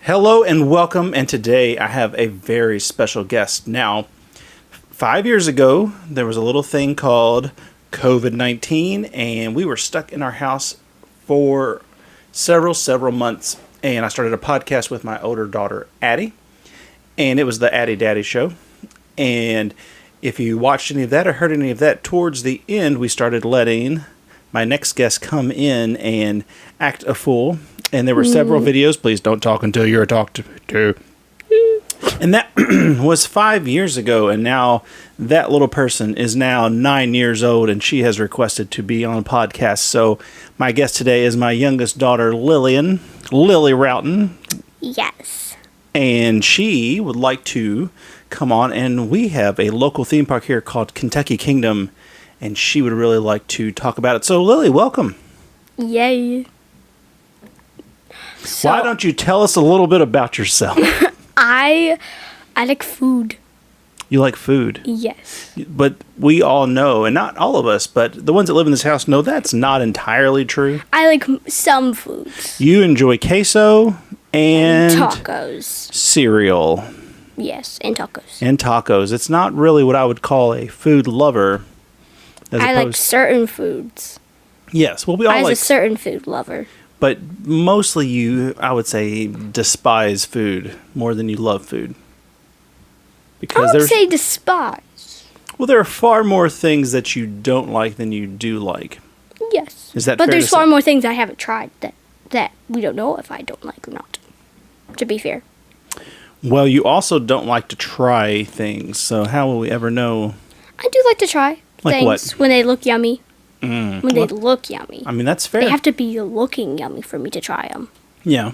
Hello and welcome, and today I have a very special guest. Now, 5 years ago, there was a little thing called COVID-19, and we were stuck in our house for several months, and I started a podcast with my older daughter, Addie, and it was the Addie Daddy Show, and if you watched any of that or heard any of that, towards the end, we started letting my next guest come in and act a fool. And there were several videos. Please don't talk until you're talked to. And that was 5 years ago. And now that little person is now 9 years old. And she has requested to be on podcast. So my guest today is my youngest daughter, Lily Roughton. Yes. And she would like to come on. And we have a local theme park here called Kentucky Kingdom. And she would really like to talk about it. So Lily, welcome. Yay. So, why don't you tell us a little bit about yourself? I like food. You like food? Yes. But we all know, and not all of us, but the ones that live in this house know that's not entirely true. I like some foods. You enjoy queso and tacos. Cereal. Yes, and tacos. And tacos. It's not really what I would call a food lover. I like certain foods. Yes, well, we all I'm like a certain food lover. But mostly you, I would say, despise food more than you love food. Because I would say despise. Well, there are far more things that you don't like than you do like. Yes. Is that but fair there's to far say? more things I haven't tried that we don't know if I don't like or not. To be fair. Well, you also don't like to try things, so how will we ever know? I do like to try like things what? when they look yummy. When they look yummy. I mean, that's fair. They have to be looking yummy for me to try them. Yeah.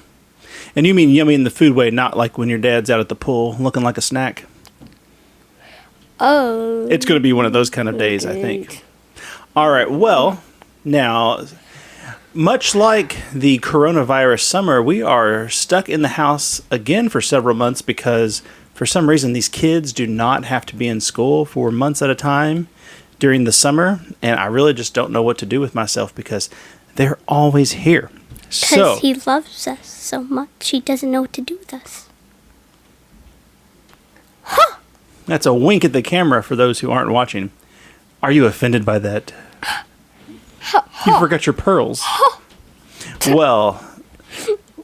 And you mean yummy in the food way, not like when your dad's out at the pool looking like a snack? Oh. It's going to be one of those kind of days, I think. All right. Well, now, much like the coronavirus summer, we are stuck in the house again for several months because for some reason these kids do not have to be in school for months at a time during the summer, and I really just don't know what to do with myself because they're always here. Because he loves us so much, he doesn't know what to do with us. Huh! That's a wink at the camera for those who aren't watching. Are you offended by that? You forgot your pearls. Well,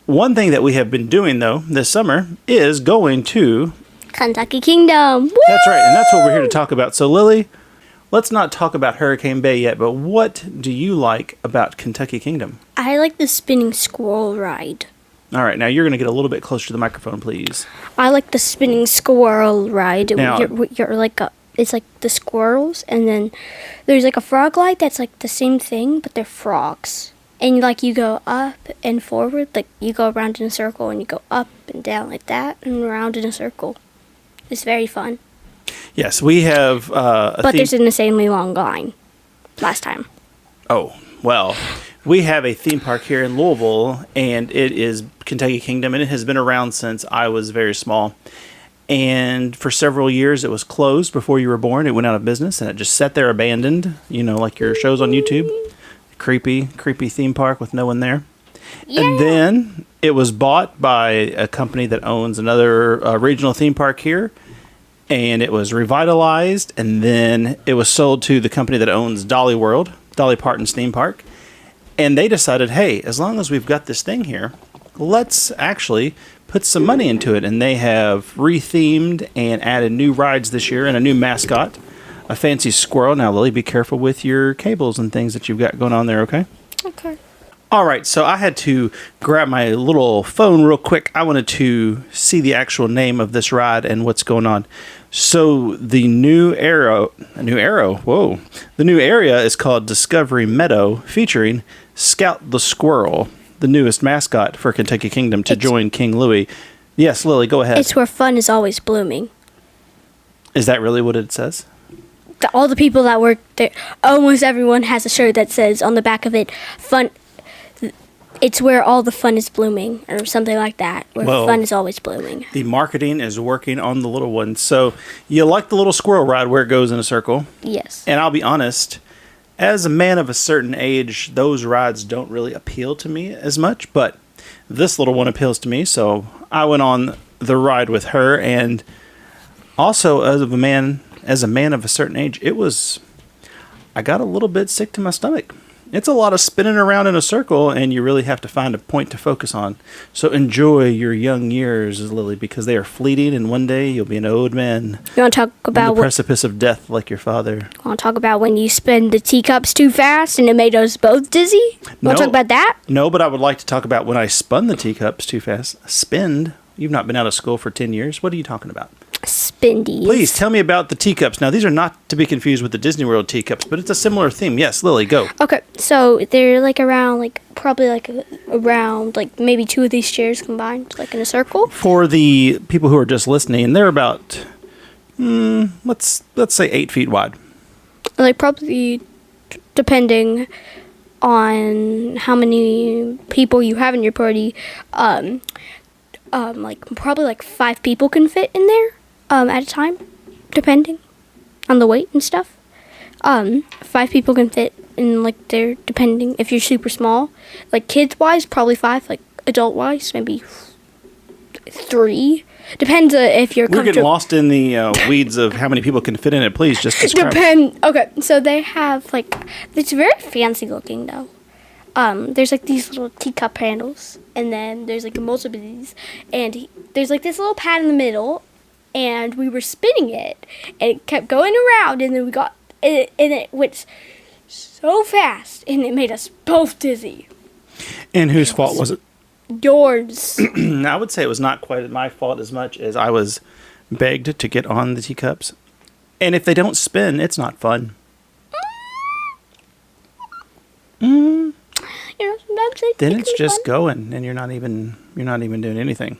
one thing that we have been doing, though, this summer is going to Kentucky Kingdom. Woo! That's right, and that's what we're here to talk about. So, Lily, let's not talk about Hurricane Bay yet, but what do you like about Kentucky Kingdom? I like the spinning squirrel ride. All right, now you're going to get a little bit closer to the microphone, please. I like the spinning squirrel ride. Now, you're like it's like the squirrels, and then there's like a frog light that's like the same thing, but they're frogs. And like you go up and forward, like you go around in a circle, and you go up and down like that, and around in a circle. It's very fun. Yes, we have but there's an insanely long line last time. Oh, well, we have a theme park here in Louisville, and it is Kentucky Kingdom, and it has been around since I was very small. And for several years, it was closed before you were born. It went out of business, and it just sat there abandoned, you know, like your shows on YouTube. Creepy theme park with no one there. Yeah. And then it was bought by a company that owns another regional theme park here. And it was revitalized, and then it was sold to the company that owns Dolly World, Dolly Parton's theme park. And they decided, hey, as long as we've got this thing here, let's actually put some money into it. And they have rethemed and added new rides this year and a new mascot, a fancy squirrel. Now, Lily, be careful with your cables and things that you've got going on there, okay? Okay. All right, so I had to grab my little phone real quick. I wanted to see the actual name of this ride and what's going on. So the new area is called Discovery Meadow, featuring Scout the Squirrel, the newest mascot for Kentucky Kingdom to join King Louie. Yes, Lily, go ahead. It's where fun is always blooming. Is that really what it says? All the people that work there, almost everyone has a shirt that says on the back of it, fun. It's where all the fun is blooming, or something like that, where fun is always blooming. The marketing is working on the little one. So you like the little squirrel ride where it goes in a circle? Yes. And I'll be honest, as a man of a certain age, those rides don't really appeal to me as much. But this little one appeals to me, so I went on the ride with her. And also, as a man of a certain age, I got a little bit sick to my stomach. It's a lot of spinning around in a circle, and you really have to find a point to focus on. So enjoy your young years, Lily, because they are fleeting, and one day you'll be an old man. You want to talk about on the precipice of death, like your father. You want to talk about when you spin the teacups too fast and it made us both dizzy? You want to talk about that? No, but I would like to talk about when I spun the teacups too fast. Spinned? You've not been out of school for 10 years. What are you talking about? Spindies. Please tell me about the teacups. Now, these are not to be confused with the Disney World teacups, but it's a similar theme. Yes, Lily, go. Okay, so they're like around, around maybe two of these chairs combined, like in a circle. For the people who are just listening, they're about, let's say 8 feet wide. Like probably, depending on how many people you have in your party, probably 5 people can fit in there. At a time, depending on the weight and stuff. 5 people can fit in there, depending if you're super small. Like kids wise, probably 5. Like adult wise, maybe 3. Depends if you're. We're getting lost in the weeds of how many people can fit in it. Please just describe. Okay, so they have it's very fancy looking though. There's these little teacup handles, and then there's multiple of these, and there's this little pad in the middle. And we were spinning it, and it kept going around, and then we got it, and it went so fast, and it made us both dizzy. And whose fault was it? Yours. I would say it was not quite my fault as much as I was begged to get on the teacups. And if they don't spin, it's not fun. Sometimes then it's just going, and you're not even doing anything.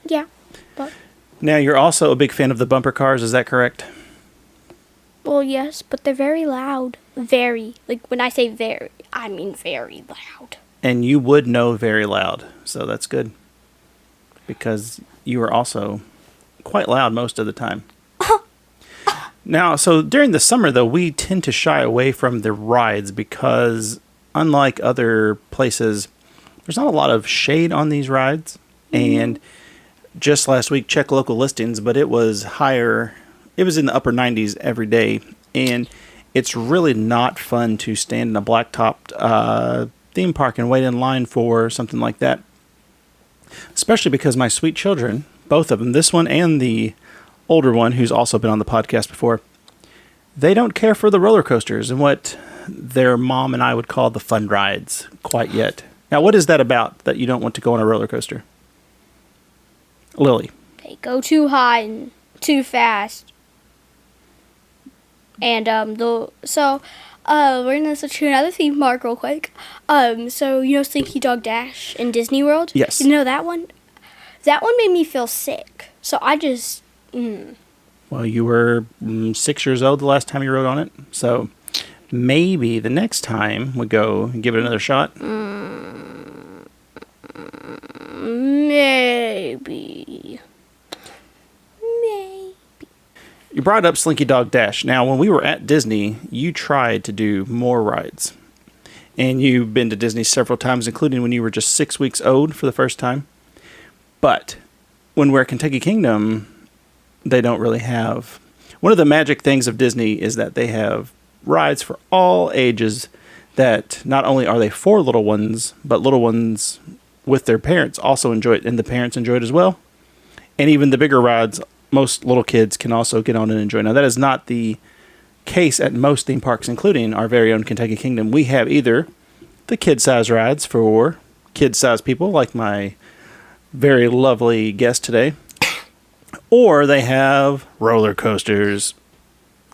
Yeah, but. Now, you're also a big fan of the bumper cars, is that correct? Well, yes, but they're very loud. Very. When I say very, I mean very loud. And you would know very loud, so that's good. Because you are also quite loud most of the time. Now, so during the summer, though, we tend to shy away from the rides because, unlike other places, there's not a lot of shade on these rides. And just last week, check local listings, but it was higher. It was in the upper 90s every day, and it's really not fun to stand in a black-topped theme park and wait in line for something like that. Especially because my sweet children, both of them, this one and the older one, who's also been on the podcast before, they don't care for the roller coasters and what their mom and I would call the fun rides quite yet. Now, what is that about that you don't want to go on a roller coaster? Lily. They go too high and too fast. And we're gonna switch to another theme park real quick. So you know Slinky Dog Dash in Disney World? Yes. You know that one? That one made me feel sick. So I just Well, you were 6 years old the last time you rode on it, so maybe the next time we go and give it another shot. Maybe. You brought up Slinky Dog Dash. Now, when we were at Disney, you tried to do more rides. And you've been to Disney several times, including when you were just 6 weeks old for the first time. But when we're at Kentucky Kingdom, they don't really have... One of the magic things of Disney is that they have rides for all ages that not only are they for little ones, but little ones with their parents also enjoy it, and the parents enjoy it as well. And even the bigger rides, most little kids can also get on and enjoy. Now, that is not the case at most theme parks, including our very own Kentucky Kingdom. We have either the kid-size rides for kid-size people, like my very lovely guest today, or they have roller coasters.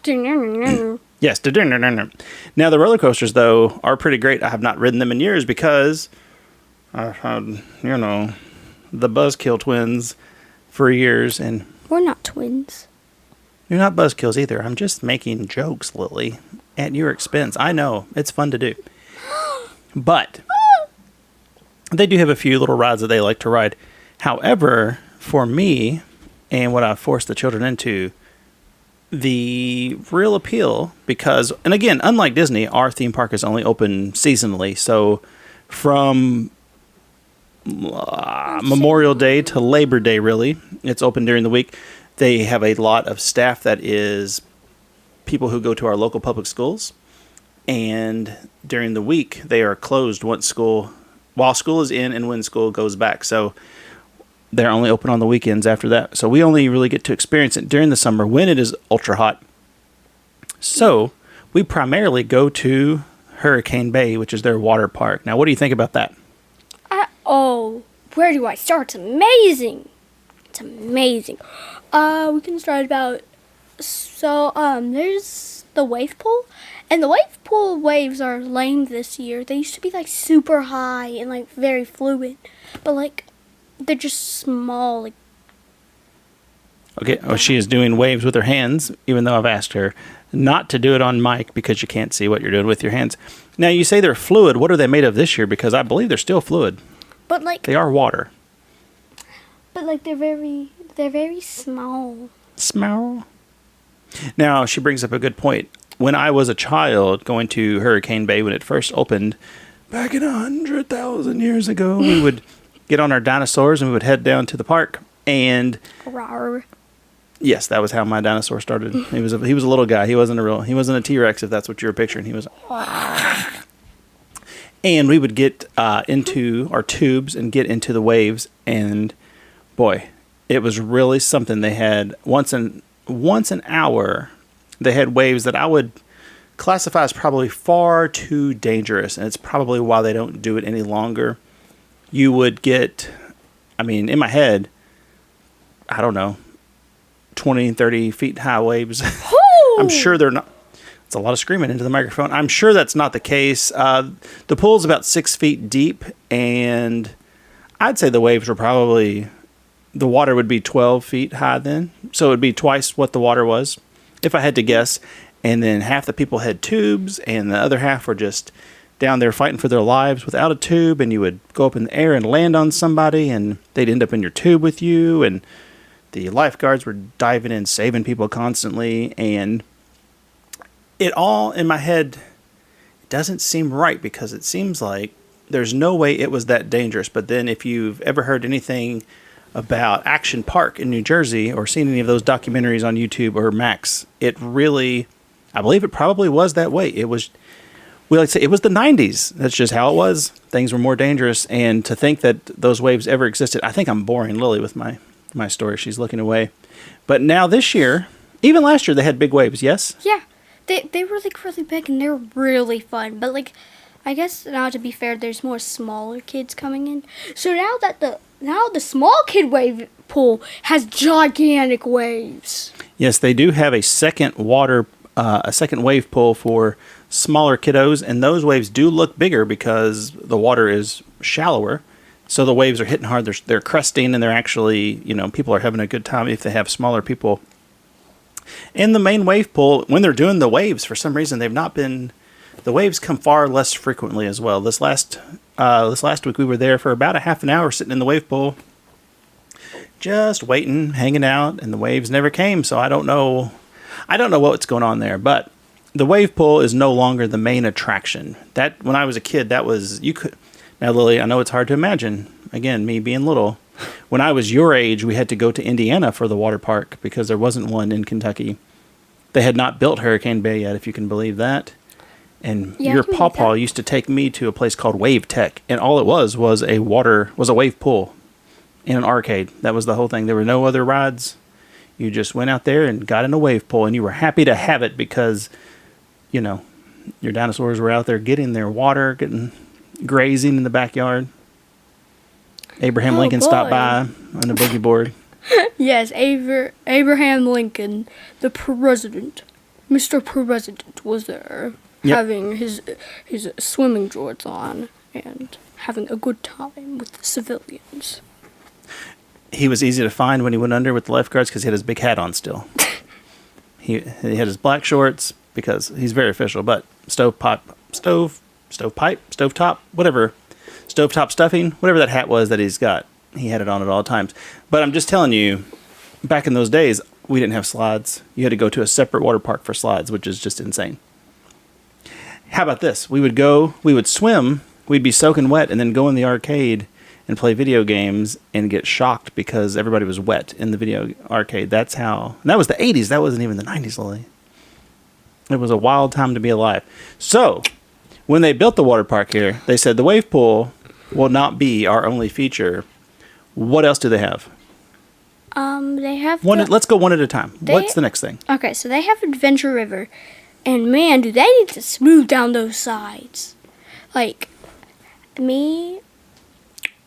Yes. Now, the roller coasters, though, are pretty great. I have not ridden them in years because I've had, the Buzzkill twins for years. And we're not twins. You're not Buzzkills either. I'm just making jokes, Lily, at your expense. I know. It's fun to do. But they do have a few little rides that they like to ride. However, for me, and what I've forced the children into, the real appeal, because, and again, unlike Disney, our theme park is only open seasonally. So from Memorial Day to Labor Day, really. It's open during the week. They have a lot of staff that is people who go to our local public schools. And during the week, they are closed while school is in and when school goes back. So they're only open on the weekends after that. So we only really get to experience it during the summer when it is ultra hot. So we primarily go to Hurricane Bay, which is their water park. Now, what do you think about that? Where do I start? It's amazing. It's amazing. We can start about, there's the wave pool. And the wave pool waves are lame this year. They used to be like super high and like very fluid. But like, they're just small. Like. Okay, she is doing waves with her hands, even though I've asked her not to do it on mic because you can't see what you're doing with your hands. Now, you say they're fluid. What are they made of this year? Because I believe they're still fluid. But like. They are water. But like they're very small. Small. Now, she brings up a good point. When I was a child going to Hurricane Bay when it first opened, back in 100,000 years ago, we would get on our dinosaurs and we would head down to the park. And Rawr. Yes, that was how my dinosaur started. He was a little guy. He wasn't a T-Rex if that's what you were picturing. He was. And we would get into our tubes and get into the waves, and boy, it was really something. They had once an hour. They had waves that I would classify as probably far too dangerous, and it's probably why they don't do it any longer. You would get, in my head, I don't know, 20, 30 feet high waves. I'm sure they're not. It's a lot of screaming into the microphone. I'm sure that's not the case. The pool's about 6 feet deep, and I'd say the waves were probably, the water would be 12 feet high then. So it would be twice what the water was, if I had to guess. And then half the people had tubes, and the other half were just down there fighting for their lives without a tube. And you would go up in the air and land on somebody, and they'd end up in your tube with you. And the lifeguards were diving in, saving people constantly. And it all, in my head, doesn't seem right, because it seems like there's no way it was that dangerous. But then if you've ever heard anything about Action Park in New Jersey or seen any of those documentaries on YouTube or Max, it really, I believe it probably was that way. It was, we like to say, it was the 90s. That's just how it was. Things were more dangerous. And to think that those waves ever existed, I think I'm boring Lily with my story. She's looking away. But now this year, even last year, they had big waves, yes? Yeah. They were like really big and they're really fun. But like, I guess now to be fair, there's more smaller kids coming in. So now the small kid wave pool has gigantic waves. Yes, they do have a second wave pool for smaller kiddos, and those waves do look bigger because the water is shallower. So the waves are hitting hard. They're cresting, and they're actually, people are having a good time if they have smaller people. In the main wave pool, when they're doing the waves, for some reason, the waves come far less frequently as well. This last week, we were there for about a half an hour sitting in the wave pool, just waiting, hanging out, and the waves never came. So I don't know what's going on there. But the wave pool is no longer the main attraction. That, when I was a kid, that was, now Lily, I know it's hard to imagine, again, me being little. When I was your age, we had to go to Indiana for the water park because there wasn't one in Kentucky. They had not built Hurricane Bay yet, if you can believe that. And your pawpaw used to take me to a place called Wave Tech, and all it was a wave pool in an arcade. That was the whole thing. There were no other rides. You just went out there and got in a wave pool, and you were happy to have it because, your dinosaurs were out there getting their water, grazing in the backyard. Abraham Lincoln stopped by on the boogie board. Yes, Abraham Lincoln, the president, Mr. President, was there. Yep. Having his swimming jorts on and having a good time with the civilians. He was easy to find when he went under with the lifeguards because he had his big hat on still. He had his black shorts because he's very official, but stovetop, whatever, stovetop stuffing, whatever that hat was that he's got, he had it on at all times. But I'm just telling you, back in those days, we didn't have slides. You had to go to a separate water park for slides, which is just insane. How about this? We would swim, we'd be soaking wet, and then go in the arcade and play video games and get shocked because everybody was wet in the video arcade. That's how... And that was the 80s. That wasn't even the 90s, Lily. It was a wild time to be alive. So, when they built the water park here, they said the wave pool will not be our only feature. What else do they have? They have... Let's go one at a time. What's the next thing? Okay, so they have Adventure River. And man, do they need to smooth down those sides. Like, me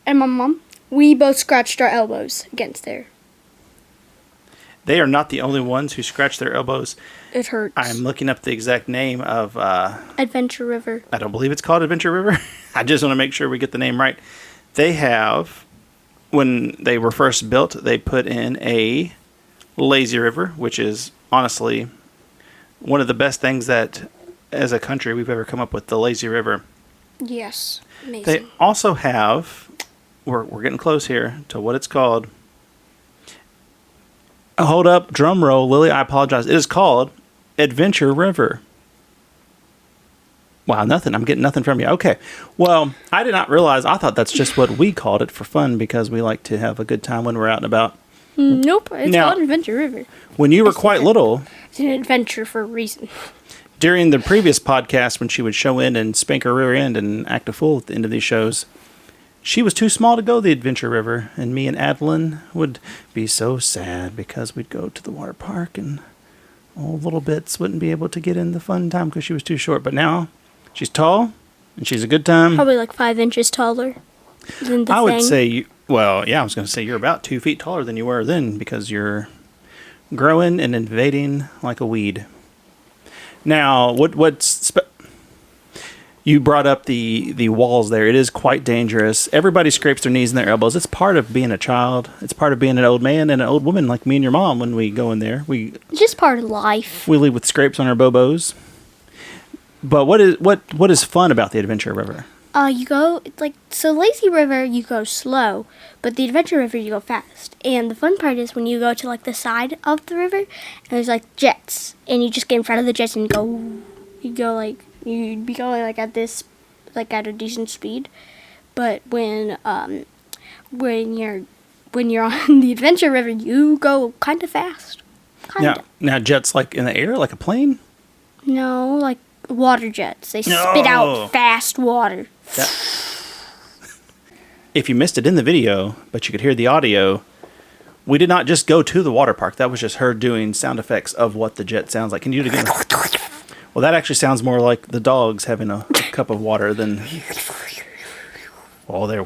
and my mom, we both scratched our elbows against there. They are not the only ones who scratch their elbows. It hurts. I'm looking up the exact name of... Adventure River. I don't believe it's called Adventure River. I just want to make sure we get the name right. They have... When they were first built, they put in a lazy river, which is honestly one of the best things that, as a country, we've ever come up with, the lazy river. Yes, amazing. They also have, we're getting close here to what it's called. Hold up, drum roll, Lily, I apologize. It is called Adventure River. Wow, nothing. I'm getting nothing from you. Okay. Well, I did not realize. I thought that's just what we called it for fun because we like to have a good time when we're out and about. Nope, it's called Adventure River. When you were quite little... It's an adventure for a reason. During the previous podcast, when she would show in and spank her rear end and act a fool at the end of these shows, she was too small to go the Adventure River, and me and Adeline would be so sad because we'd go to the water park and all little bits wouldn't be able to get in the fun time because she was too short. But now... She's tall, and she's a good time. Probably like 5 inches taller than the I would thing. say, I was going to say you're about 2 feet taller than you were then because you're growing and invading like a weed. Now, you brought up the walls there. It is quite dangerous. Everybody scrapes their knees and their elbows. It's part of being a child. It's part of being an old man and an old woman like me and your mom when we go in there. It's just part of life. We leave with scrapes on our bobos. But what is fun about the Adventure River? You go lazy river you go slow, but the Adventure River you go fast. And the fun part is when you go to like the side of the river and there's like jets and you just get in front of the jets and you'd be going like at this like at a decent speed. But when you're on the Adventure River you go kind of fast. Now jets like in the air like a plane? No, like water jets. They spit out fast water. If you missed it in the video, but you could hear the audio, we did not just go to the water park. That was just her doing sound effects of what the jet sounds like. Can you do it again? Well, that actually sounds more like the dogs having a cup of water than... Oh, they're...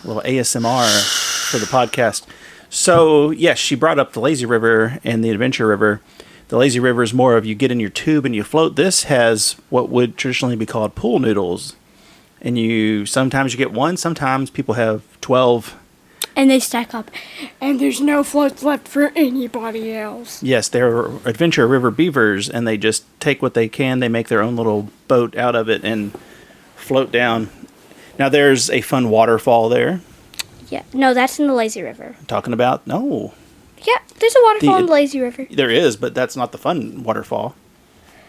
A little ASMR for the podcast. So, yes, she brought up the lazy river and the Adventure River. The lazy river is more of you get in your tube and you float. This has what would traditionally be called pool noodles. And sometimes you get one, sometimes people have 12. And they stack up. And there's no floats left for anybody else. Yes, they're Adventure River beavers, and they just take what they can. They make their own little boat out of it and float down. Now, there's a fun waterfall there. Yeah, no, that's in the lazy river. Talking about, no. Yeah, there's a waterfall in the lazy river. There is, but that's not the fun waterfall.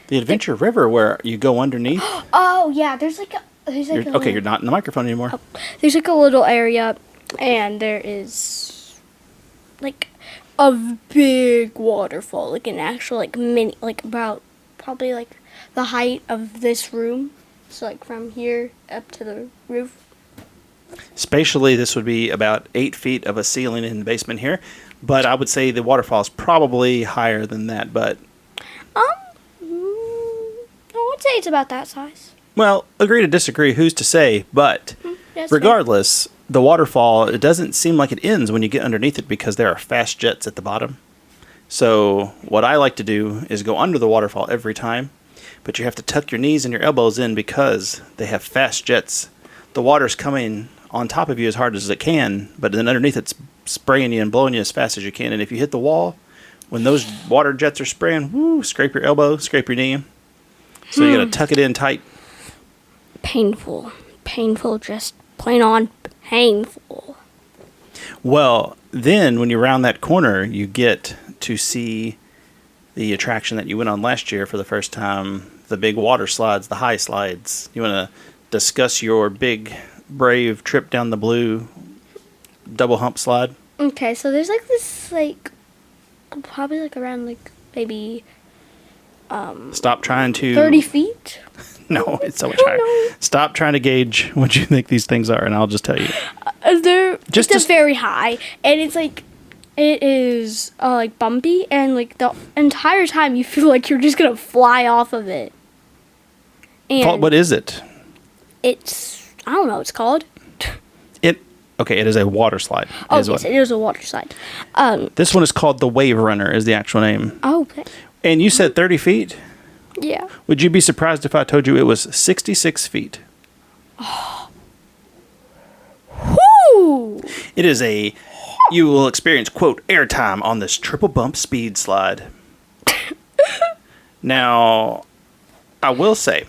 The Adventure River, where you go underneath. Oh, yeah, there's like a... Okay, you're not in the microphone anymore. Oh, there's like a little area, and there is like a big waterfall, like an actual like mini, like about probably like the height of this room. So like from here up to the roof. Spatially, this would be about 8 feet of a ceiling in the basement here, but I would say the waterfall is probably higher than that. But I would say it's about that size. Well, agree to disagree. Who's to say? But regardless, the waterfall, it doesn't seem like it ends when you get underneath it because there are fast jets at the bottom. So what I like to do is go under the waterfall every time, but you have to tuck your knees and your elbows in because they have fast jets. The water's coming on top of you as hard as it can, but then underneath it's spraying you and blowing you as fast as you can. And if you hit the wall, when those water jets are spraying, scrape your elbow, scrape your knee. So you got to tuck it in tight. Painful, just plain on painful. Well, then when you round that corner, you get to see the attraction that you went on last year for the first time, the big water slides, the high slides. You want to discuss your big brave trip down the blue double hump slide? Okay, so there's like this like probably like around like maybe Stop trying to 30 feet. No, it's so much I higher. don't know. Stop trying to gauge what you think these things are, and I'll just tell you. It's very high, and it's like it is like bumpy, and like the entire time you feel like you're just gonna fly off of it. And What is it? it's I don't know what it's called. It is a water slide. Oh yes, it is a water slide. This one is called the Wave Runner, is the actual name. Oh, okay. And you said 30 feet? Yeah. Would you be surprised if I told you it was 66 feet? Whoo! It is you will experience, quote, airtime on this triple bump speed slide. Now, I will say,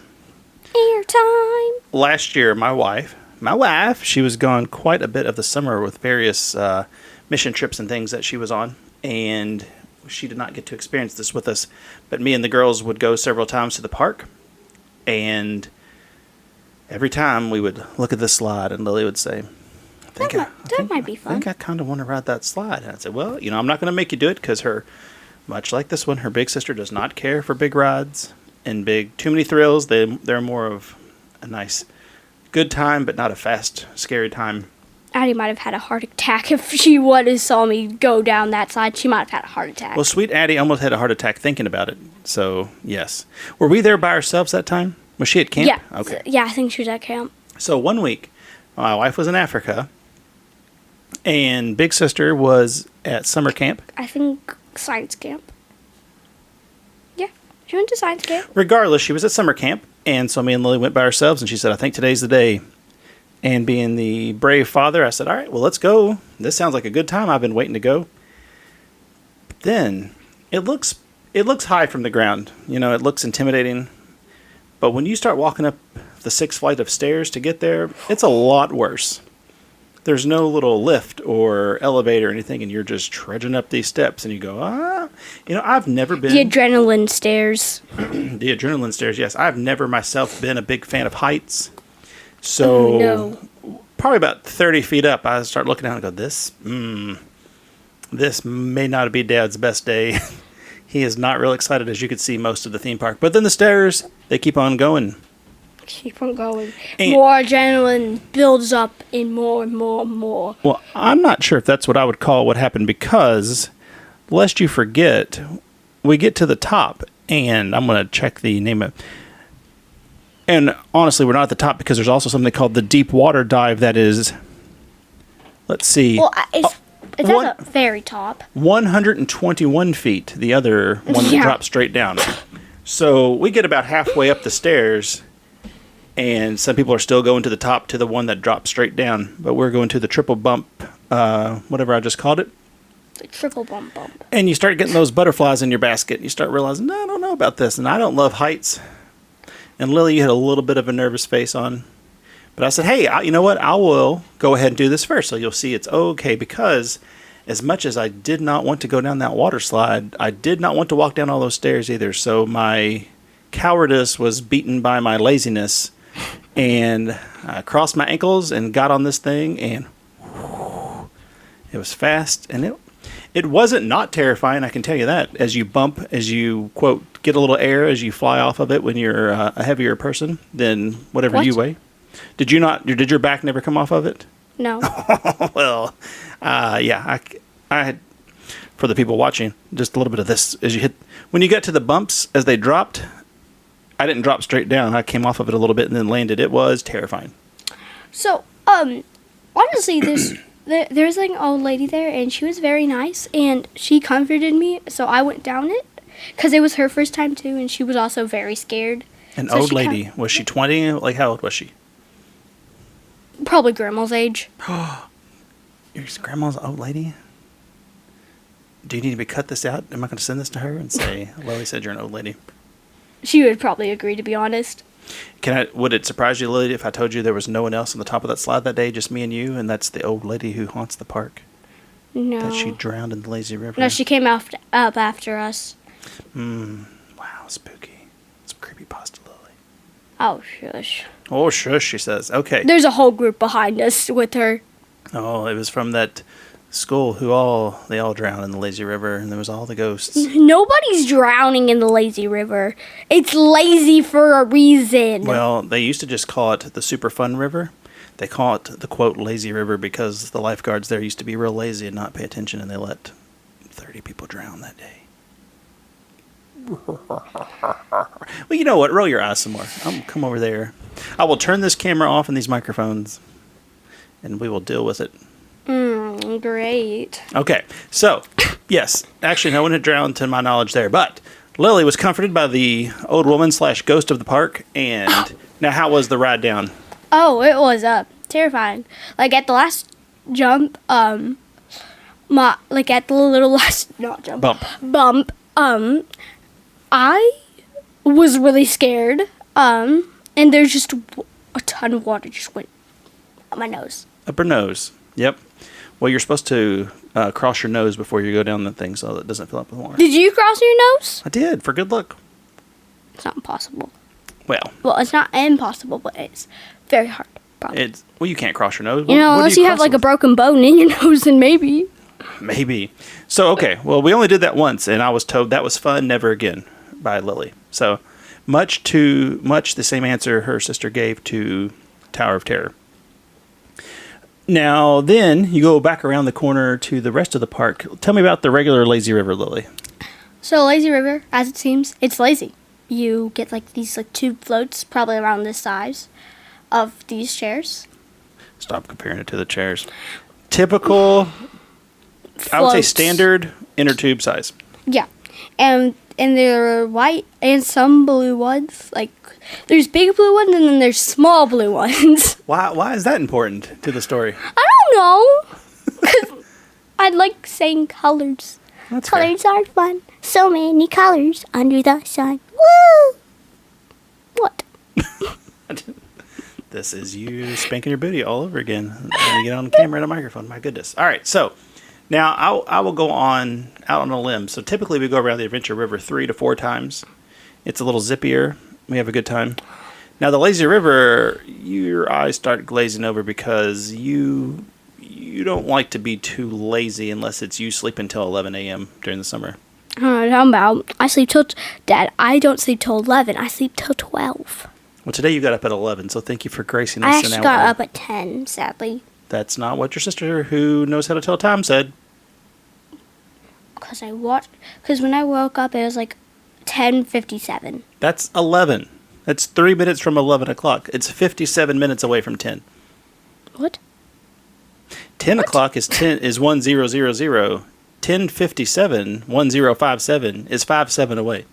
Airtime. last year, my wife, she was gone quite a bit of the summer with various mission trips and things that she was on. And she did not get to experience this with us. But me and the girls would go several times to the park. And every time we would look at this slide and Lily would say, That might be fun. I think I kind of want to ride that slide. And I'd say, well, I'm not going to make you do it because much like this one, her big sister does not care for big rides and too many thrills. They're more of a nice, good time, but not a fast, scary time. Addie might have had a heart attack if she would have saw me go down that slide. She might have had a heart attack. Well, sweet Addie almost had a heart attack thinking about it. So, yes. Were we there by ourselves that time? Was she at camp? Yeah. Okay. Yeah, I think she was at camp. So, one week, my wife was in Africa, and big sister was at summer camp. I think science camp. Yeah, she went to science camp. Regardless, she was at summer camp, and so me and Lily went by ourselves, and she said, I think today's the day. And being the brave father, I said, all right, well, let's go. This sounds like a good time. I've been waiting to go. But then it looks high from the ground. It looks intimidating. But when you start walking up the 6th flight of stairs to get there, it's a lot worse. There's no little lift or elevator or anything, and you're just trudging up these steps, and you go, I've never been... The adrenaline stairs. The adrenaline stairs, yes. I've never myself been a big fan of heights. So, probably about 30 feet up, I start looking down and go, this may not be Dad's best day. He is not real excited, as you could see most of the theme park. But then the stairs, they keep on going. Keep on going. More adrenaline builds up and more and more and more. Well, I'm not sure if that's what I would call what happened because, lest you forget, we get to the top, and I'm going to check the name of it. And honestly, we're not at the top because there's also something called the deep water dive that is, let's see. Well, it's at the very top. 121 feet, the other one that drops straight down. So we get about halfway up the stairs, and some people are still going to the top to the one that drops straight down. But we're going to the triple bump, whatever I just called it. The triple bump. And you start getting those butterflies in your basket, and you start realizing, no, I don't know about this, and I don't love heights. And Lily, you had a little bit of a nervous face on. But I said, hey, you know what? I will go ahead and do this first. So you'll see it's okay. Because as much as I did not want to go down that water slide, I did not want to walk down all those stairs either. So my cowardice was beaten by my laziness. And I crossed my ankles and got on this thing. And it was fast. And it wasn't not terrifying, I can tell you that. As you bump, as you, quote, get a little air as you fly off of it when you're a heavier person than whatever you weigh. Did your back never come off of it? No. Well, yeah, I had, for the people watching, just a little bit of this. When you get to the bumps, as they dropped, I didn't drop straight down. I came off of it a little bit and then landed. It was terrifying. So, honestly, there's like an old lady there, and she was very nice, and she comforted me, so I went down it, because it was her first time too, and she was also very scared. An old lady. Was she 20? Like, how old was she? Probably grandma's age. Your grandma's old lady? Do you need to cut this out? Am I going to send this to her and say, Lily said you're an old lady? She would probably agree, to be honest. Would it surprise you, Lily, if I told you there was no one else on the top of that slide that day, just me and you, and that's the old lady who haunts the park? No. That she drowned in the lazy river? No, she came up after us. Wow, spooky. It's creepypasta, Lily. Oh, shush. Oh, shush, she says. Okay. There's a whole group behind us with her. Oh, it was from that school they all drowned in the lazy river, and there was all the ghosts. Nobody's drowning in the lazy river. It's lazy for a reason. Well, they used to just call it the super fun river. They call it the, quote, lazy river because the lifeguards there used to be real lazy and not pay attention, and they let 30 people drown that day. Well, you know what? Roll your eyes some more. Come over there. I will turn this camera off and these microphones, and we will deal with it. Great. Okay, so, yes, actually no one had drowned to my knowledge there, but Lily was comforted by the old woman / ghost of the park, and now how was the ride down? Oh, it was terrifying. Like at the last jump, at the little last not jump bump, I was really scared. And there's just a ton of water just went up my nose. Up her nose. Yep. Well, you're supposed to cross your nose before you go down the thing so it doesn't fill up with water. Did you cross your nose? I did, for good luck. It's not impossible. Well, it's not impossible, but it's very hard. Probably. You can't cross your nose. Unless you have like a broken bone in your nose, then maybe. Maybe. So, okay. Well, we only did that once, and I was told that was fun, never again, by Lily. So, much the same answer her sister gave to Tower of Terror. Now, then, you go back around the corner to the rest of the park. Tell me about the regular lazy river, Lily. So, lazy river, as it seems, it's lazy. You get like these tube floats, probably around this size, of these chairs. Stop comparing it to the chairs. Typical, Floats. I would say standard inner tube size. Yeah. And they're white and some blue ones. Like, there's big blue ones and then there's small blue ones. Why is that important to the story? I don't know. 'Cause I like saying colors. That's Colors are fun. So many colors under the sun. Woo! What? This is you spanking your booty all over again. When you get on the camera and a microphone. My goodness. All right, so now I will go out on a limb. So typically we go around the Adventure River 3 to 4 times. It's a little zippier. We have a good time. Now the lazy river, your eyes start glazing over because you don't like to be too lazy unless it's you sleep until 11 a.m. during the summer. I don't know what I'm about. I sleep till... Dad, I don't sleep till 11. I sleep till 12. Well, today you got up at 11, so thank you for gracing us. I actually got up at 10, sadly. That's not what your sister, who knows how to tell time, said. Because when I woke up, it was like 10:57. That's 11. That's 3 minutes from 11 o'clock. It's 57 minutes away from 10. What? 10 o'clock is 1000. 10:57, 1057 is 57 away.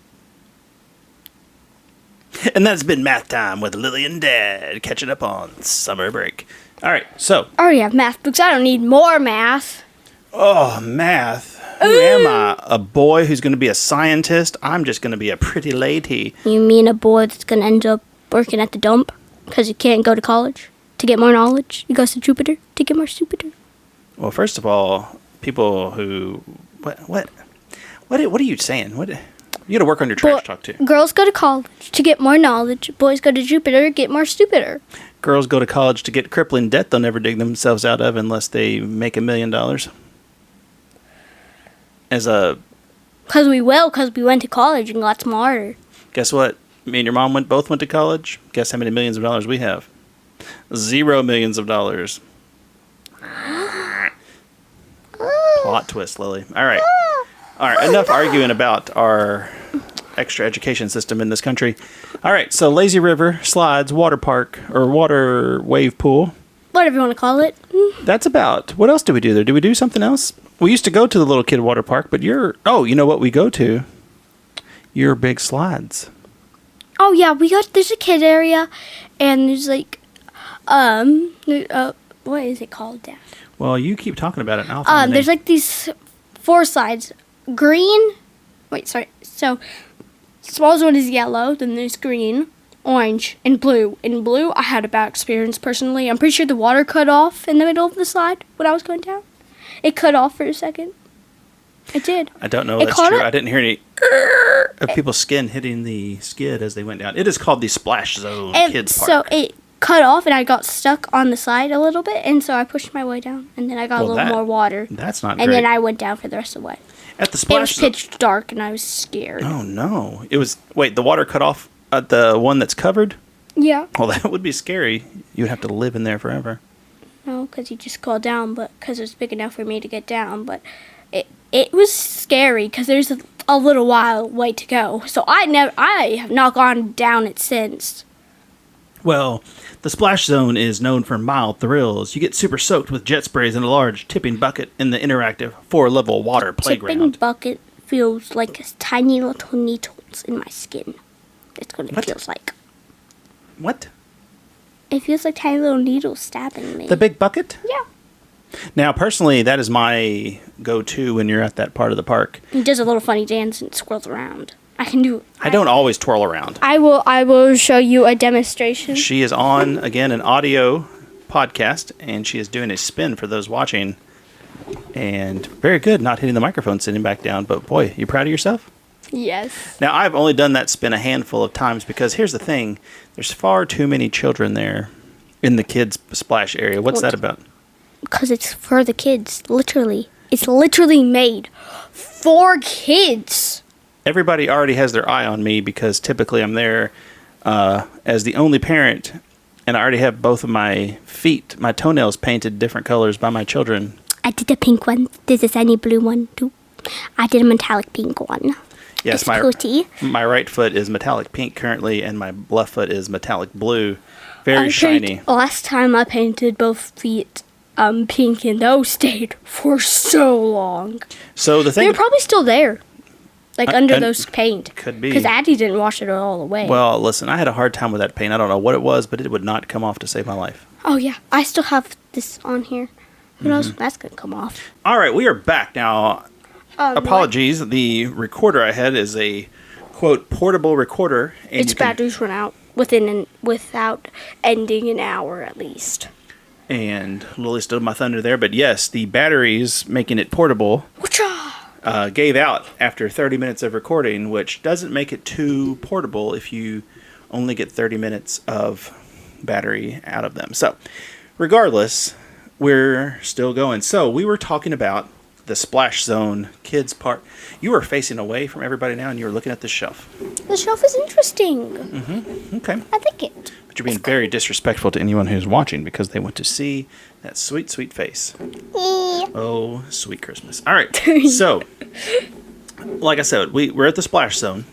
And that's been math time with Lily and Dad, catching up on summer break. All right, so. I already have math books. I don't need more math. Oh, math. Who am I? A boy who's going to be a scientist? I'm just going to be a pretty lady. You mean a boy that's going to end up working at the dump because he can't go to college to get more knowledge? He goes to Jupiter to get more stupider. Well, first of all, people who... What are you saying? You got to work on your trash talk, too. Girls go to college to get more knowledge. Boys go to Jupiter to get more stupider. Girls go to college to get crippling debt they'll never dig themselves out of unless they make $1 million. Because we went to college and got smarter. Guess what? Me and your mom both went to college. Guess how many millions of dollars we have? 0 millions of dollars. Plot twist, Lily. All right. Enough arguing about our extra education system in this country. All right. So lazy river, slides, water park, or water wave pool. Whatever you want to call it. That's about. What else do we do there? Do we do something else? We used to go to the little kid water park, but you know what we go to? Your big slides. Oh yeah, there's a kid area, and there's like, what is it called, Dad? Well, you keep talking about it now. There's like these 4 slides. Green. Wait, sorry. So, smallest one is yellow. Then there's green, orange, and blue. In blue, I had a bad experience personally. I'm pretty sure the water cut off in the middle of the slide when I was going down. It cut off for a second. It did. I don't know if that's true. I didn't hear any of people's skin hitting the skid as they went down. It is called the Splash Zone Kids Park. So cut off and I got stuck on the side a little bit, and so I pushed my way down, and then I got a little more water. That's not and great. then I went down for the rest of the way. At the It splash was pitch dark, and I was scared. Oh, no. It was... Wait, the water cut off at the one that's covered? Yeah. Well, that would be scary. You'd have to live in there forever. No, because you just go down, but because it was big enough for me to get down. But it was scary because there's a little while way to go. So I have not gone down it since. Well, the splash zone is known for mild thrills. You get super soaked with jet sprays in a large tipping bucket in the interactive 4-level water playground. Tipping bucket feels like tiny little needles in my skin. That's what it feels like. What? It feels like tiny little needles stabbing me. The big bucket? Yeah. Now, personally, that is my go-to when you're at that part of the park. It does a little funny dance and swirls around. I can do. I don't always twirl around. I will show you a demonstration. She is on, again, an audio podcast, and she is doing a spin for those watching. And very good, not hitting the microphone, sitting back down. But boy, you proud of yourself? Yes. Now, I've only done that spin a handful of times because here's the thing. There's far too many children there in the kids' splash area. What's that about? Because it's for the kids, literally. It's literally made for kids. Everybody already has their eye on me because typically I'm there as the only parent, and I already have both of my feet, my toenails painted different colors by my children. I did a pink one. There's a sunny blue one, too. I did a metallic pink one. Yes, my right foot is metallic pink currently, and my left foot is metallic blue. Very shiny. Last time I painted both feet pink, and those stayed for so long. So the thing... They're probably still there. Like under those paint. Could be. Because Addie didn't wash it all away. Well, listen, I had a hard time with that paint. I don't know what it was, but it would not come off to save my life. Oh, yeah. I still have this on here. Who knows when that's going to come off. All right, we are back now. Apologies. The recorder I had is a, quote, portable recorder. And its batteries run out without ending an hour at least. And Lily stole my thunder there. But yes, the batteries making it portable gave out after 30 minutes of recording, which doesn't make it too portable if you only get 30 minutes of battery out of them. So regardless, we're still going. So we were talking about the Splash Zone kids part. You are facing away from everybody now, and you're looking at the shelf. The shelf is interesting. Mm-hmm. Okay. I like it. But you're being very disrespectful to anyone who's watching because they want to see that sweet, sweet face. Oh, sweet Christmas. All right. So, like I said, we're at the Splash Zone.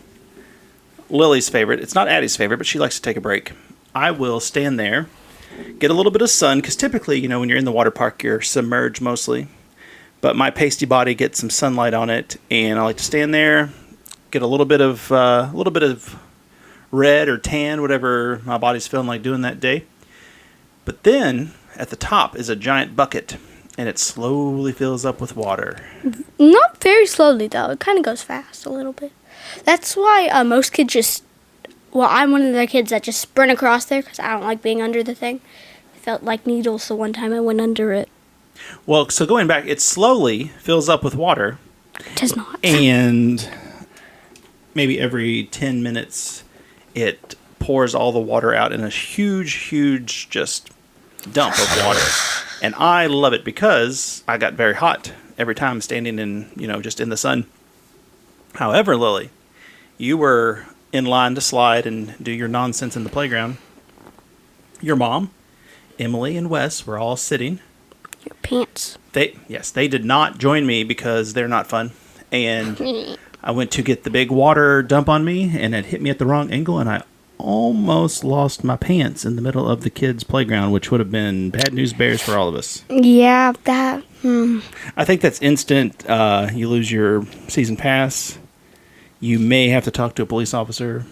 Lily's favorite. It's not Addie's favorite, but she likes to take a break. I will stand there, get a little bit of sun, because typically, you know, when you're in the water park, you're submerged mostly. But my pasty body gets some sunlight on it, and I like to stand there, get a little bit of red or tan, whatever my body's feeling like doing that day. But then at the top is a giant bucket, and it slowly fills up with water. Not very slowly though. It kind of goes fast a little bit. That's why most kids just. Well, I'm one of the kids that just sprint across there because I don't like being under the thing. It felt like needles the one time I went under it. Well, so going back, it slowly fills up with water. It does not. And maybe every 10 minutes, it pours all the water out in a huge, huge just dump of water. And I love it because I got very hot every time standing in, just in the sun. However, Lily, you were in line to slide and do your nonsense in the playground. Your mom, Emily, and Wes were all sitting. Your pants. They did not join me because they're not fun. And I went to get the big water dump on me, and it hit me at the wrong angle, and I almost lost my pants in the middle of the kids' playground, which would have been bad news bears for all of us. Yeah, that. I think that's instant. You lose your season pass. You may have to talk to a police officer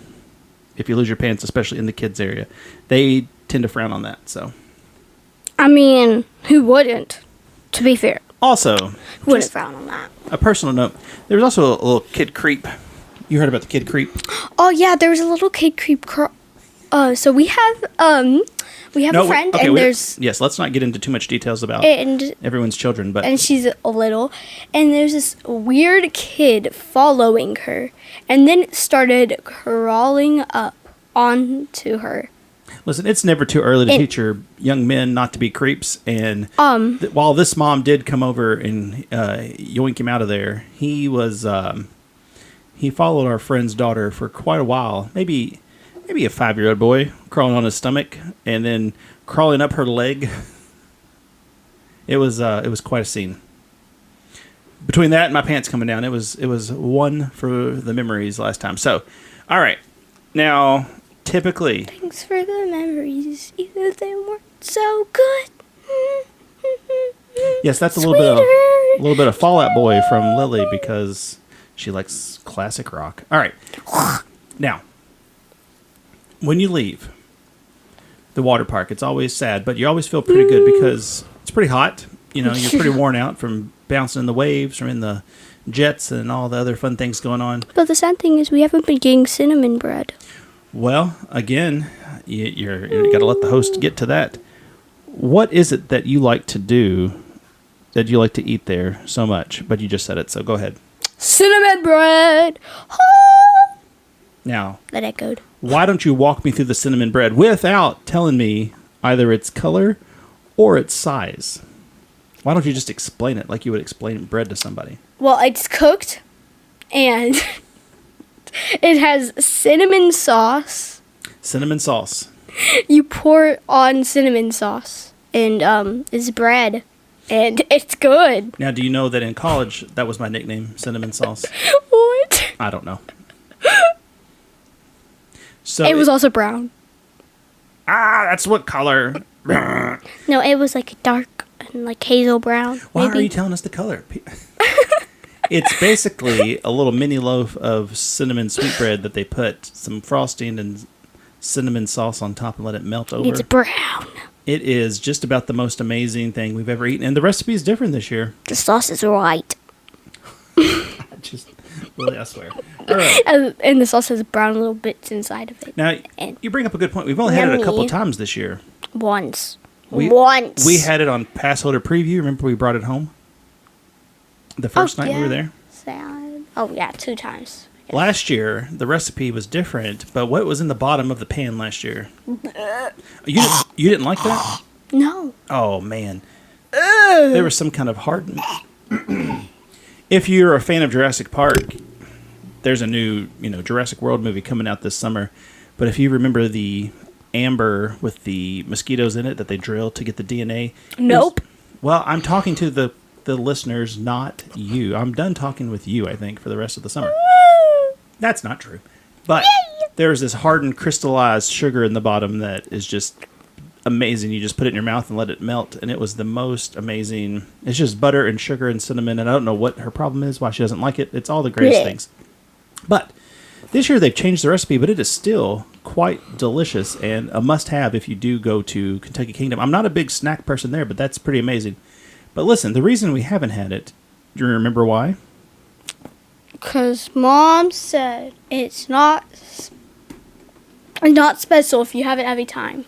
if you lose your pants, especially in the kids' area. They tend to frown on that, so. I mean, who wouldn't? To be fair. Also, who wouldn't frown on that? A personal note. There was also a little kid creep. You heard about the kid creep? Oh yeah, there was a little kid creep. So we have a friend, and there's yes. Let's not get into too much details about everyone's children, but and she's a little, and there's this weird kid following her, and then it started crawling up onto her. Listen, it's never too early to teach your young men not to be creeps. And while this mom did come over and yoink him out of there, he was he followed our friend's daughter for quite a while. Maybe a 5-year-old boy crawling on his stomach and then crawling up her leg. It was quite a scene. Between that and my pants coming down, it was one for the memories last time. So, all right, now. Typically. Thanks for the memories, even if they weren't so good. Yes, that's a little bit of Fall Out Boy from Lilly because she likes classic rock. All right. Now, when you leave the water park, it's always sad, but you always feel pretty good because it's pretty hot. You know, you're pretty worn out from bouncing in the waves, from in the jets and all the other fun things going on. But the sad thing is we haven't been getting cinnamon bread. Well, again, you got to let the host get to that. What is it that you like to do, that you like to eat there so much? But you just said it, so go ahead. Cinnamon bread! Now, that echoed. Why don't you walk me through the cinnamon bread without telling me either its color or its size? Why don't you just explain it like you would explain bread to somebody? Well, it's cooked, and... it has cinnamon sauce. Cinnamon sauce. You pour it on cinnamon sauce. And it's bread. And it's good. Now, do you know that in college, that was my nickname, Cinnamon Sauce? What? I don't know. So it was also brown. That's what color? No, it was like dark and like hazel brown. Why are you telling us the color? It's basically a little mini loaf of cinnamon sweetbread that they put some frosting and cinnamon sauce on top and let it melt over. It's brown. It is just about the most amazing thing we've ever eaten. And the recipe is different this year. The sauce is white. Really, I swear. All right. And the sauce has brown little bits inside of it. Now, you bring up a good point. We've only had it a couple times this year. Once. We had it on Passholder Preview. Remember we brought it home? The first night we were there? Sad. Oh, yeah, 2 times. Last year, the recipe was different, but what was in the bottom of the pan last year? You didn't like that? No. Oh, man. There was some kind of hardened... If you're a fan of Jurassic Park, there's a new, Jurassic World movie coming out this summer. But if you remember the amber with the mosquitoes in it that they drilled to get the DNA... Nope. Well, I'm talking to the listeners, not you. I'm done talking with you, I think, for the rest of the summer. That's not true. But there's this hardened, crystallized sugar in the bottom that is just amazing. You just put it in your mouth and let it melt, and it was the most amazing. It's just butter and sugar and cinnamon, and I don't know what her problem is, why she doesn't like it. It's all the greatest things. But this year they've changed the recipe, but it is still quite delicious and a must-have if you do go to Kentucky Kingdom. I'm not a big snack person there, but that's pretty amazing. But listen, the reason we haven't had it, do you remember why? Because Mom said it's not special if you have it every time.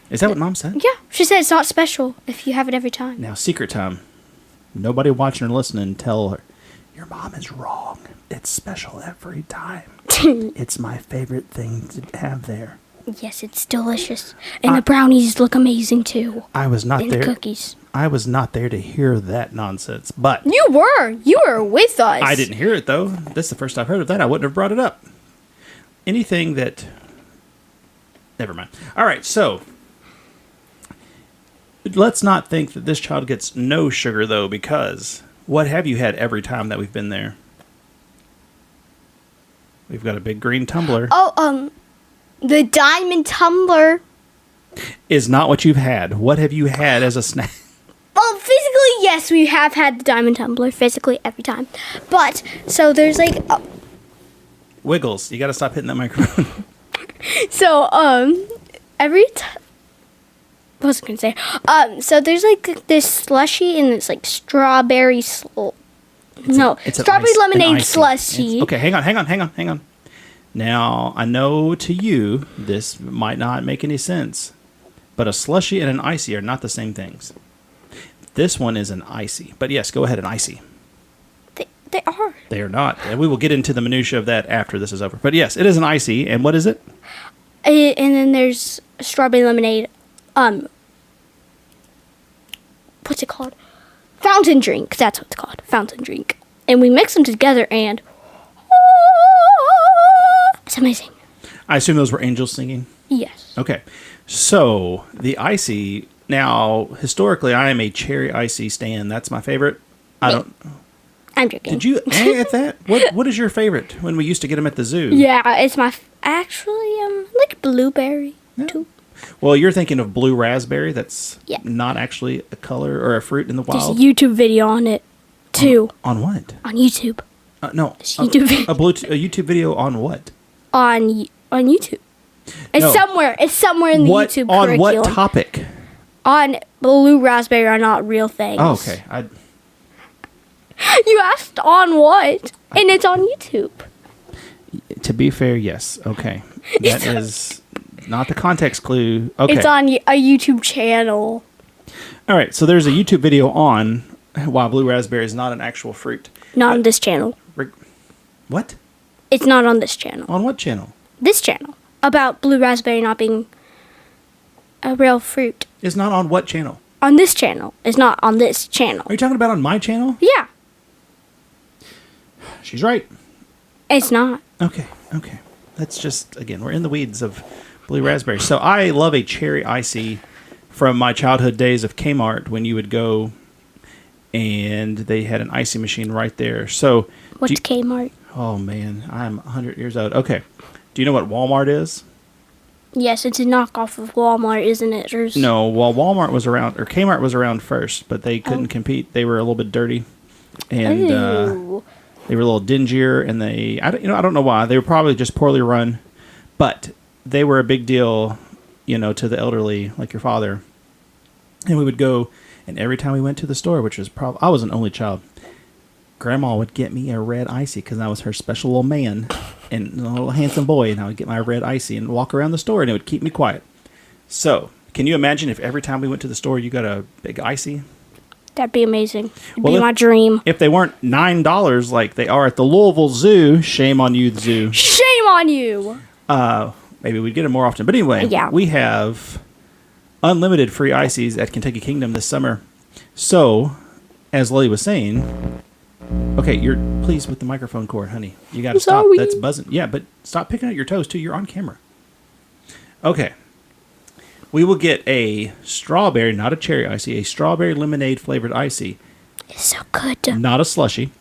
Is that what Mom said? Yeah, she said it's not special if you have it every time. Now, secret time. Nobody watching or listening, tell her, your mom is wrong. It's special every time. It's my favorite thing to have there. Yes, it's delicious. And the brownies look amazing, too. I was not there. And the cookies. I was not there to hear that nonsense, but... You were. You were with us. I didn't hear it, though. This is the first I've heard of that. I wouldn't have brought it up. Anything that... Never mind. All right, so... Let's not think that this child gets no sugar, though, because... What have you had every time that we've been there? We've got a big green tumbler. Oh, the diamond tumbler. Is not what you've had. What have you had as a snack? Well, physically, yes, we have had the diamond tumbler physically every time. But, so there's like... Wiggles. You got to stop hitting that microphone. So, every time... What was I going to say? So there's like this slushy and it's like strawberry... strawberry lemonade slushy. Okay, hang on. Now, I know to you, this might not make any sense, but a slushy and an icy are not the same things. This one is an icy. But yes, go ahead, an icy. They are. They are not. And we will get into the minutia of that after this is over. But yes, it is an icy. And what is it? And then there's strawberry lemonade. What's it called? Fountain drink. That's what it's called. Fountain drink. And we mix them together, and it's amazing. I assume those were angels singing? Yes. Okay. So, the icy, now, historically, I am a cherry icy stan. That's my favorite. I'm joking. Did you at that? What is your favorite when we used to get them at the zoo? Yeah, it's my, like blueberry, Yeah. too. Well, you're thinking of blue raspberry. That's Yeah. not actually a color or a fruit in the There's a wild. YouTube video on it, too. On what? On YouTube. No. YouTube video. A YouTube video on what? On YouTube. It's No. somewhere. It's somewhere in the YouTube on curriculum. what topic? On blue raspberry are not real things. Oh, okay. You asked on what? And it's on YouTube. To be fair, yes. Okay. That is not the context clue. Okay. It's on a YouTube channel. All right. So there's a YouTube video on why blue raspberry is not an actual fruit. Not on this channel. What? It's not on this channel. On what channel? This channel. About blue raspberry not being a real fruit. It's not on what channel? On this channel. It's not on this channel. Are you talking about on my channel? Yeah. She's right. It's not. Okay. That's just, again, we're in the weeds of blue raspberry. So I love a cherry icy from my childhood days of Kmart when you would go and they had an icy machine right there. So, What's Kmart? oh man, I'm 100 years old. Okay. Do you know what Walmart is? Yes, it's a knockoff of Walmart, isn't it? No, well, Walmart was around, or Kmart was around first, but they couldn't Oh. compete. They were a little bit dirty. And, Ew. they were a little dingier, and I don't know why. They were probably just poorly run, but they were a big deal, to the elderly, like your father. And we would go, and every time we went to the store, which was probably, I was an only child, Grandma would get me a red icy because I was her special little man and a little handsome boy, and I would get my red icy and walk around the store, and it would keep me quiet. So, can you imagine if every time we went to the store, you got a big icy? That'd be amazing. It'd Well, be my dream. If they weren't $9 like they are at the Louisville Zoo, shame on you, the zoo. Shame on you! Maybe we'd get them more often. But anyway, Yeah. we have unlimited free ices at Kentucky Kingdom this summer. So, as Lilly was saying, okay, you're pleased with the microphone cord, honey. You got to stop. sorry. That's buzzing. Yeah, but stop picking at your toes, too. You're on camera. Okay. We will get a strawberry, not a cherry icy, a strawberry lemonade flavored icy. It's so good. Not a slushy.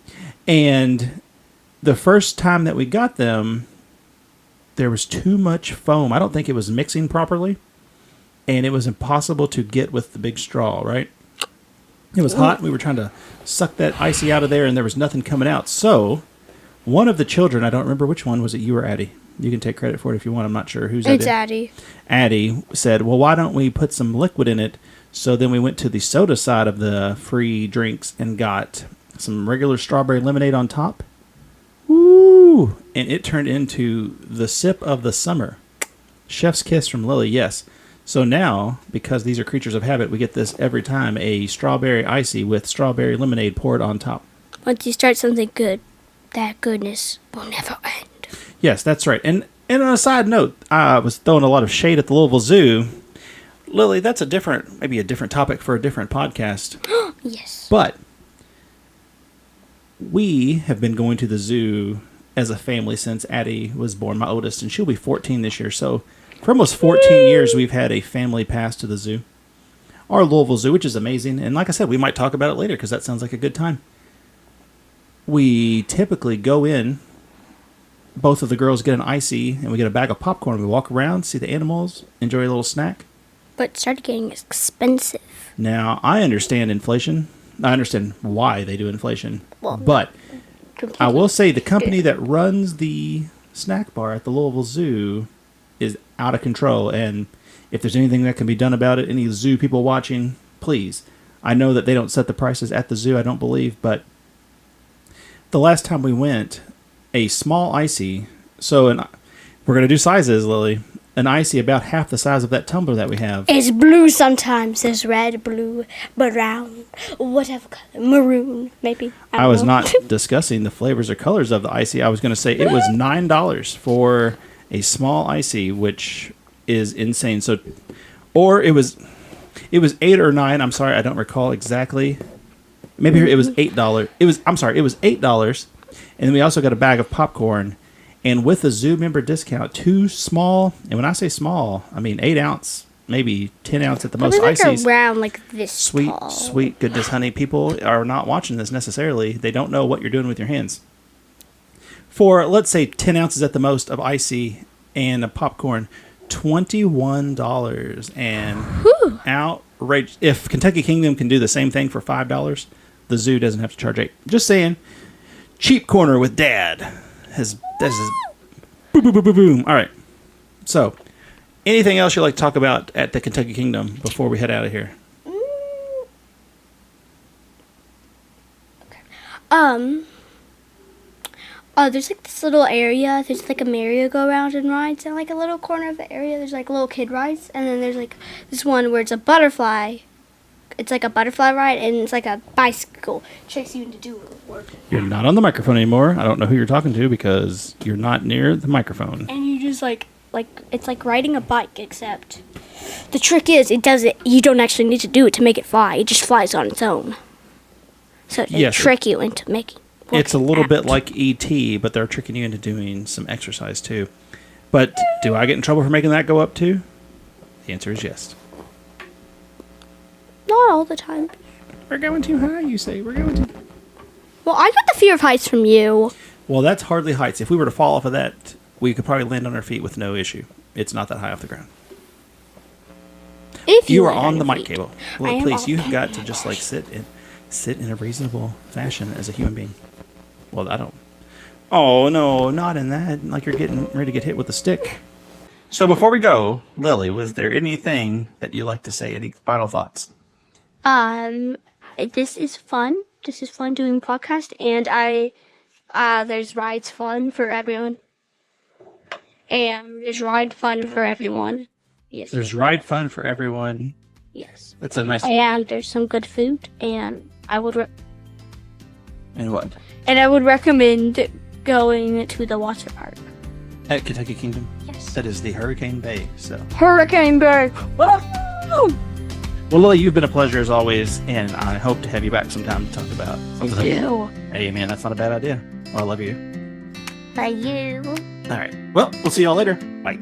And the first time that we got them, there was too much foam. I don't think it was mixing properly. And it was impossible to get with the big straw, right? It was hot. We were trying to suck that icy out of there, and there was nothing coming out. So, one of the children, I don't remember which one, was it you or Addie? You can take credit for it if you want. I'm not sure who's It's Addie. Addie said, well, why don't we put some liquid in it? So then we went to the soda side of the free drinks and got some regular strawberry lemonade on top. Woo! And it turned into the sip of the summer. Chef's kiss from Lilly, yes. So now, because these are creatures of habit, we get this every time, a strawberry icy with strawberry lemonade poured on top. Once you start something good, that goodness will never end. Yes, that's right. And on a side note, I was throwing a lot of shade at the Louisville Zoo. Lilly, that's maybe a different topic for a different podcast. Yes. But we have been going to the zoo as a family since Addie was born, my oldest, and she'll be 14 this year. So for almost 14 years, we've had a family pass to the zoo. Our Louisville Zoo, which is amazing. And like I said, we might talk about it later because that sounds like a good time. We typically go in, both of the girls get an icy, and we get a bag of popcorn. We walk around, see the animals, enjoy a little snack. But it started getting expensive. Now, I understand inflation. I understand why they do inflation. Well, but completely. I will say the company that runs the snack bar at the Louisville Zoo is out of control. And if there's anything that can be done about it, any zoo people watching, please. I know that they don't set the prices at the zoo, I don't believe. But the last time we went, a small icy, we're going to do sizes, Lily. An icy about half the size of that tumbler that we have. It's blue sometimes. There's red, blue, brown, whatever color. Maroon, maybe. I don't was know. not discussing the flavors or colors of the icy. I was going to say it was $9 for a small icy, which is insane. So, or it was 8 or 9. I'm sorry, I don't recall exactly. Maybe it was $8. It was $8, and then we also got a bag of popcorn, and with the zoo member discount, 2 small. And when I say small, I mean 8 ounce, maybe 10 ounce at the most. Probably like ices. around like this Sweet, tall. sweet goodness, honey. People are not watching this necessarily. They don't know what you're doing with your hands. For, let's say, 10 ounces at the most of icy and a popcorn, $21. And outrage. If Kentucky Kingdom can do the same thing for $5, the zoo doesn't have to charge 8. Just saying. Cheap corner with Dad. That's his boom, boom, boom, boom, boom. All right. So, anything else you'd like to talk about at the Kentucky Kingdom before we head out of here? There's like this little area. There's like a merry-go-round and rides, and like a little corner of the area, there's like little kid rides, and then there's like this one where it's a butterfly. It's like a butterfly ride, and it's like a bicycle. Chase you into do work. You're not on the microphone anymore. I don't know who you're talking to because you're not near the microphone. And you just like it's like riding a bike, except the trick is it does it. You don't actually need to do it to make it fly. It just flies on its own. So they trick you into making. It's a little bit like E.T., but they're tricking you into doing some exercise too. But do I get in trouble for making that go up too? The answer is yes. Not all the time. We're going too high, you say. We're going too... Well, I got the fear of heights from you. Well, that's hardly heights. If we were to fall off of that, we could probably land on our feet with no issue. It's not that high off the ground. If you are on the mic cable. Well, please, on. you've got to just like sit in a reasonable fashion as a human being. Well, I don't... Oh, no, not in that. Like you're getting ready to get hit with a stick. So before we go, Lily, was there anything that you like to say? Any final thoughts? This is fun. This is fun doing podcast, and there's rides fun for everyone. And there's ride fun for everyone. Yes. There's ride fun for everyone. Yes. That's a nice... And there's some good food, and I would... And what? And I would recommend going to the water park. At Kentucky Kingdom? Yes. That is the Hurricane Bay, so... Hurricane Bay! Woo! Well, Lily, you've been a pleasure as always, and I hope to have you back sometime to talk about something. You. Hey, man, that's not a bad idea. Well, I love you. By you. All right. Well, we'll see y'all later. Bye.